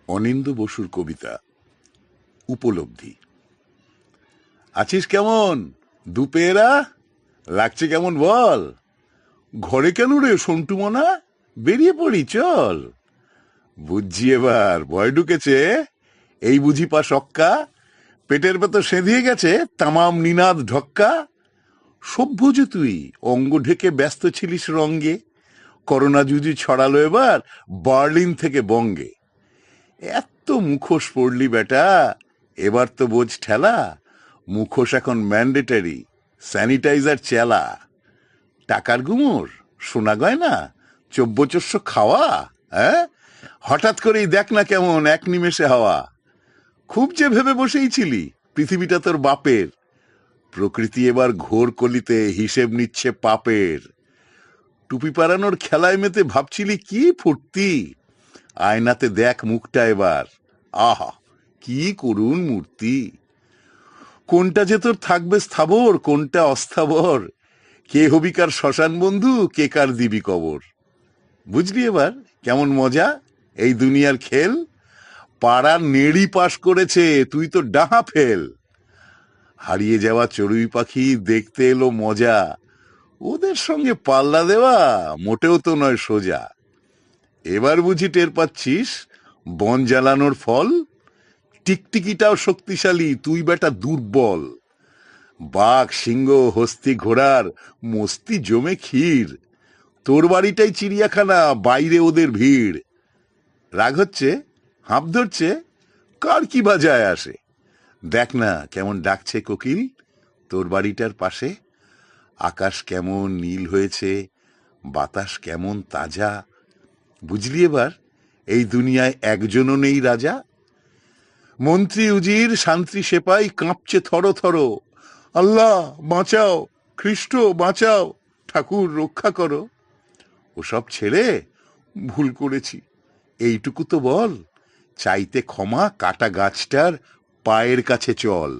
অনিন্দ্য বসুর কবিতা উপলব্ধি। আছিস কেমন দুপেরা, লাগছে কেমন বল? ঘরে কেন রে সন্টু মনা, বেরিয়ে পড়ি চল। বুঝছি এবার ভয় ঢুকেছে, এই বুঝি পা সক্কা, পেটের ভেতর সেঁধিয়ে গেছে তামাম নিনাদ ঢক্কা। সভ্য যে তুই, অঙ্গ ঢেকে ব্যস্ত ছিলিস রঙ্গে, করোনা জুজি ছড়ালো এবার বার্লিন থেকে বঙ্গে। এত মুখোশ পড়লি বেটা, এবার তো বোঝ ঠেলা, মুখোশ এখন ম্যান্ডেটারি, স্যানিটাইজার চেলা। টাকার গুমর, সোনা গয়না, চব্যচস্য খাওয়া, হ্যাঁ হঠাৎ করেই দেখ না কেমন এক নিমেষে হাওয়া। খুব যে ভেবে বসেই ছিলি পৃথিবীটা তোর বাপের, প্রকৃতি এবার ঘোর কলিতে হিসেব নিচ্ছে পাপের। টুপি পারানোর খেলায় মেতে ভাবছিলি কি ফুর্তি, আয়নাতে দেখ মুখটা এবার, আহা কি করুণ মূর্তি। কোনটা যে তোর থাকবে স্থাবর, কোনটা অস্থাবর, কে হবি কার শ্মশান বন্ধু, কে কার দিবি কবর। বুঝলি এবার কেমন মজা এই দুনিয়ার খেল? পাড়ার নেড়ি পাশ করেছে, তুই তো ডাহা ফেল। হারিয়ে যাওয়া চড়ুই পাখি দেখতে এলো মজা, ওদের সঙ্গে পাল্লা দেওয়া মোটেও তো নয় সোজা। এবার বুঝি টের পাচ্ছিস বন জ্বালানোর ফল? টিকটিকিটাও শক্তিশালী, তুই বেটা দুর্বল। বাঘ সিংহ হস্তি ঘোড়ার মস্তি জমে ক্ষীর, তোর বাড়িটাই চিড়িয়াখানা, বাইরে ওদের ভিড়। রাগ হচ্ছে, হাঁপ ধরছে, কার কি বা যায় আসে। দেখ না কেমন ডাকছে কোকিল তোর বাড়িটার পাশে। আকাশ কেমন নীল হয়েছে, বাতাস কেমন তাজা। বুঝলি এবার এই দুনিয়ায় একজনও নেই রাজা। মন্ত্রী উজির শান্তি সেপাই কাঁপছে থর থর, আল্লাহ বাঁচাও, খ্রিস্ট বাঁচাও, ঠাকুর রক্ষা করো। ওসব ছেড়ে ভুল করেছি এইটুকু তো বল, চাইতে ক্ষমা কাটা গাছটার পায়ের কাছে চল।